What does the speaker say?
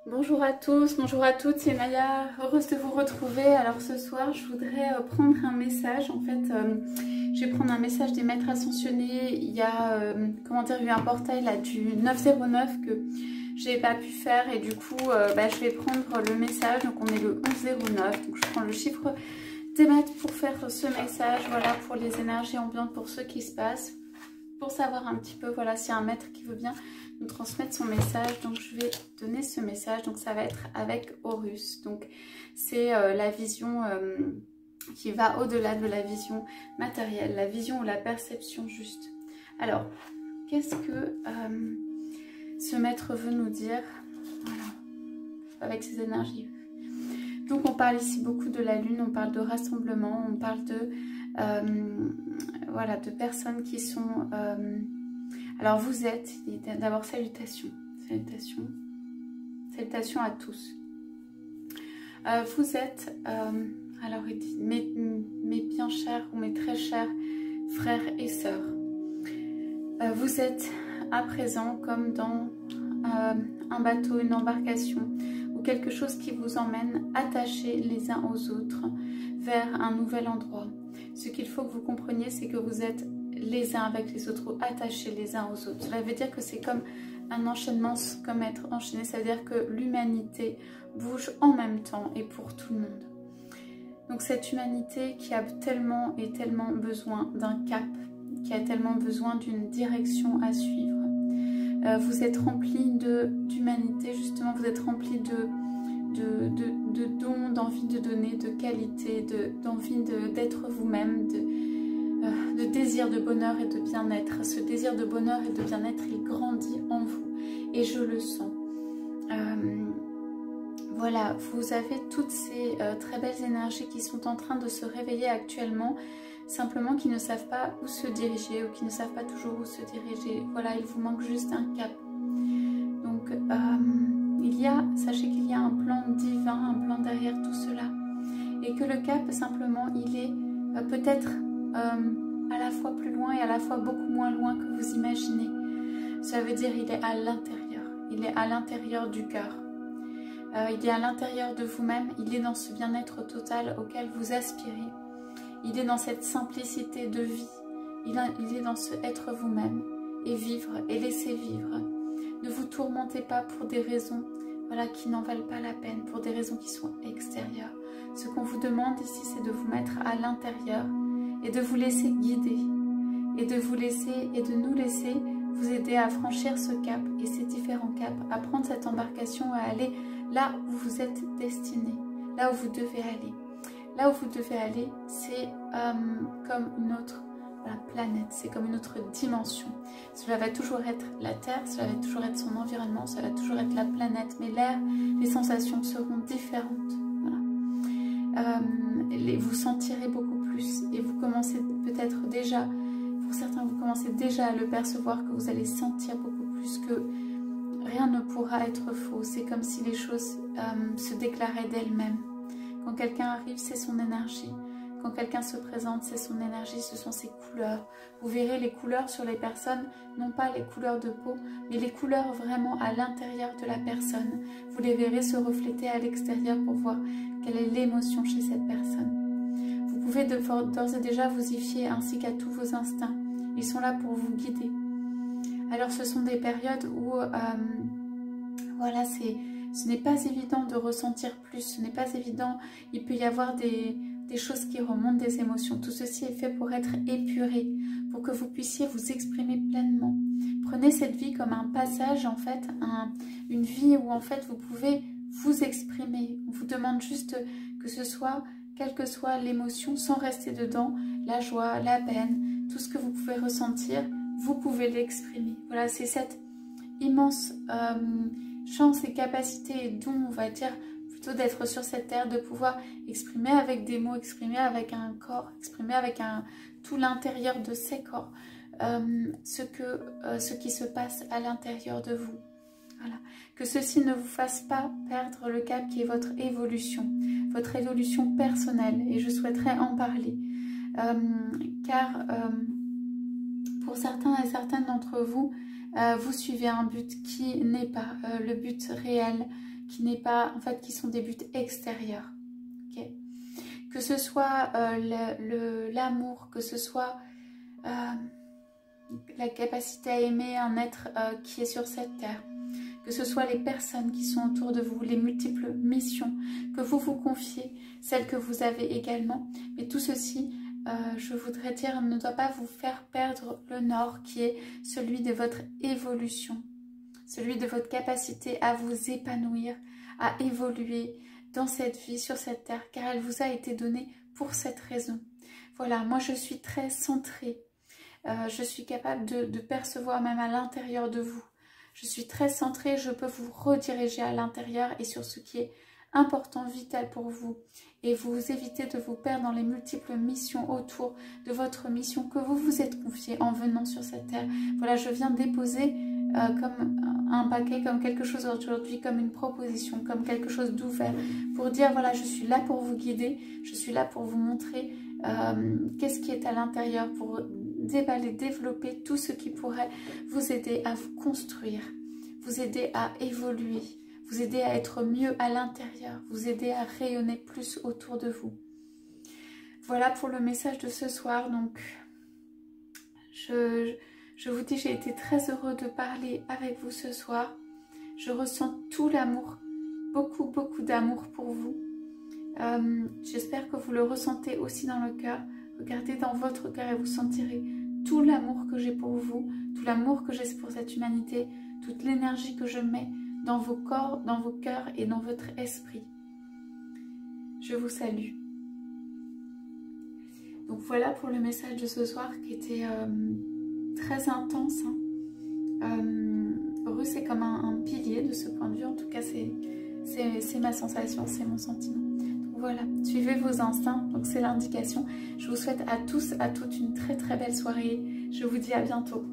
Bonjour à tous, bonjour à toutes, c'est Maya, heureuse de vous retrouver. Alors ce soir je voudrais prendre un message, en fait je vais prendre un message des maîtres ascensionnés. Il y a, comment dire, eu un portail là du 909 que j'ai pas pu faire et du coup je vais prendre le message. Donc on est le 1109, donc je prends le chiffre des maîtres pour faire ce message, voilà, pour les énergies ambiantes, pour ce qui se passe, pour savoir un petit peu, voilà, s'il y a un maître qui veut bien nous transmettre son message. Donc je vais donner ce message, donc ça va être avec Horus. Donc c'est la vision qui va au-delà de la vision matérielle, la vision ou la perception juste. Alors, qu'est-ce que ce maître veut nous dire, voilà, avec ces énergies? Donc on parle ici beaucoup de la lune, on parle de rassemblement, on parle de voilà, de personnes qui sont alors vous êtes, d'abord salutations, salutations, salutations à tous. Vous êtes, alors il dit, mes bien chers ou mes très chers frères et sœurs, vous êtes à présent comme dans un bateau, une embarcation ou quelque chose qui vous emmène attachés les uns aux autres vers un nouvel endroit. Ce qu'il faut que vous compreniez, c'est que vous êtes les uns avec les autres, ou attachés les uns aux autres. Cela veut dire que c'est comme un enchaînement, comme être enchaîné, c'est-à-dire que l'humanité bouge en même temps et pour tout le monde. Donc cette humanité qui a tellement et tellement besoin d'un cap, qui a tellement besoin d'une direction à suivre. Vous êtes remplis d'humanité, justement, vous êtes remplis de dons, d'envie de donner, de qualité, d'envie d'être vous-même, de désir de bonheur et de bien-être. Ce désir de bonheur et de bien-être, il grandit en vous et je le sens. Voilà, vous avez toutes ces très belles énergies qui sont en train de se réveiller actuellement, simplement qui ne savent pas où se diriger ou qui ne savent pas toujours où se diriger. Voilà, il vous manque juste un cap. Donc, sachez qu'il y a un plan divin, un plan derrière tout cela. Et que le cap, simplement, il est peut-être à la fois plus loin et à la fois beaucoup moins loin que vous imaginez. Ça veut dire il est à l'intérieur. Il est à l'intérieur du cœur. Il est à l'intérieur de vous-même. Il est dans ce bien-être total auquel vous aspirez. Il est dans cette simplicité de vie. Il est dans ce être vous-même et vivre et laisser vivre. Ne vous tourmentez pas pour des raisons, voilà, qui n'en valent pas la peine, pour des raisons qui sont extérieures. Ce qu'on vous demande ici, c'est de vous mettre à l'intérieur et de vous laisser guider et de vous laisser et de nous laisser vous aider à franchir ce cap et ces différents caps, à prendre cette embarcation, à aller là où vous êtes destiné, là où vous devez aller. Là où vous devez aller, c'est comme une autre planète, c'est comme une autre dimension. Cela va toujours être la Terre, cela va toujours être son environnement, cela va toujours être la planète, mais l'air, les sensations seront différentes. Voilà. Vous sentirez beaucoup plus et vous commencez peut-être déjà, pour certains vous commencez déjà à le percevoir, que vous allez sentir beaucoup plus, que rien ne pourra être faux. C'est comme si les choses se déclaraient d'elles-mêmes. Quand quelqu'un arrive, c'est son énergie. Quand quelqu'un se présente, c'est son énergie, ce sont ses couleurs. Vous verrez les couleurs sur les personnes, non pas les couleurs de peau, mais les couleurs vraiment à l'intérieur de la personne. Vous les verrez se refléter à l'extérieur pour voir quelle est l'émotion chez cette personne. Vous pouvez d'ores et déjà vous y fier ainsi qu'à tous vos instincts. Ils sont là pour vous guider. Alors ce sont des périodes où, voilà, ce n'est pas évident de ressentir plus, ce n'est pas évident, il peut y avoir des choses qui remontent, des émotions. Tout ceci est fait pour être épuré, pour que vous puissiez vous exprimer pleinement. Prenez cette vie comme un passage, en fait, une vie où en fait vous pouvez vous exprimer. On vous demande juste que ce soit, quelle que soit l'émotion, sans rester dedans, la joie, la peine, tout ce que vous pouvez ressentir, vous pouvez l'exprimer. Voilà, c'est cette immense chance et capacité et don, on va dire, plutôt d'être sur cette terre, de pouvoir exprimer avec des mots, exprimer avec un corps, exprimer avec tout l'intérieur de ces corps, ce qui se passe à l'intérieur de vous. Voilà. Que ceci ne vous fasse pas perdre le cap qui est votre évolution personnelle, et je souhaiterais en parler, car pour certains et certaines d'entre vous, vous suivez un but qui n'est pas le but réel qui n'est pas, en fait, qui sont des buts extérieurs. Okay, que ce soit l'amour, que ce soit la capacité à aimer un être qui est sur cette terre, que ce soit les personnes qui sont autour de vous, les multiples missions que vous vous confiez, celles que vous avez également. Mais tout ceci, je voudrais dire, ne doit pas vous faire perdre le nord qui est celui de votre évolution, celui de votre capacité à vous épanouir, à évoluer dans cette vie, sur cette terre, car elle vous a été donnée pour cette raison. Voilà, moi je suis très centrée, je suis capable de percevoir même à l'intérieur de vous. Je suis très centrée, je peux vous rediriger à l'intérieur et sur ce qui est important, vital pour vous. Et vous éviter de vous perdre dans les multiples missions autour de votre mission que vous vous êtes confiée en venant sur cette terre. Voilà, je viens déposer comme un paquet, comme quelque chose aujourd'hui, comme une proposition, comme quelque chose d'ouvert, pour dire voilà, je suis là pour vous guider, je suis là pour vous montrer qu'est-ce qui est à l'intérieur, pour déballer, développer tout ce qui pourrait vous aider à vous construire, vous aider à évoluer, vous aider à être mieux à l'intérieur, vous aider à rayonner plus autour de vous. Voilà pour le message de ce soir. Donc, je vous dis, j'ai été très heureuse de parler avec vous ce soir. Je ressens tout l'amour, beaucoup, beaucoup d'amour pour vous. J'espère que vous le ressentez aussi dans le cœur. Regardez dans votre cœur et vous sentirez tout l'amour que j'ai pour vous, tout l'amour que j'ai pour cette humanité, toute l'énergie que je mets dans vos corps, dans vos cœurs et dans votre esprit. Je vous salue. Donc voilà pour le message de ce soir qui était très intense. Russe est comme un pilier de ce point de vue, en tout cas c'est ma sensation, c'est mon sentiment. Donc voilà, suivez vos instincts, donc c'est l'indication. Je vous souhaite à tous, à toutes une très très belle soirée. Je vous dis à bientôt.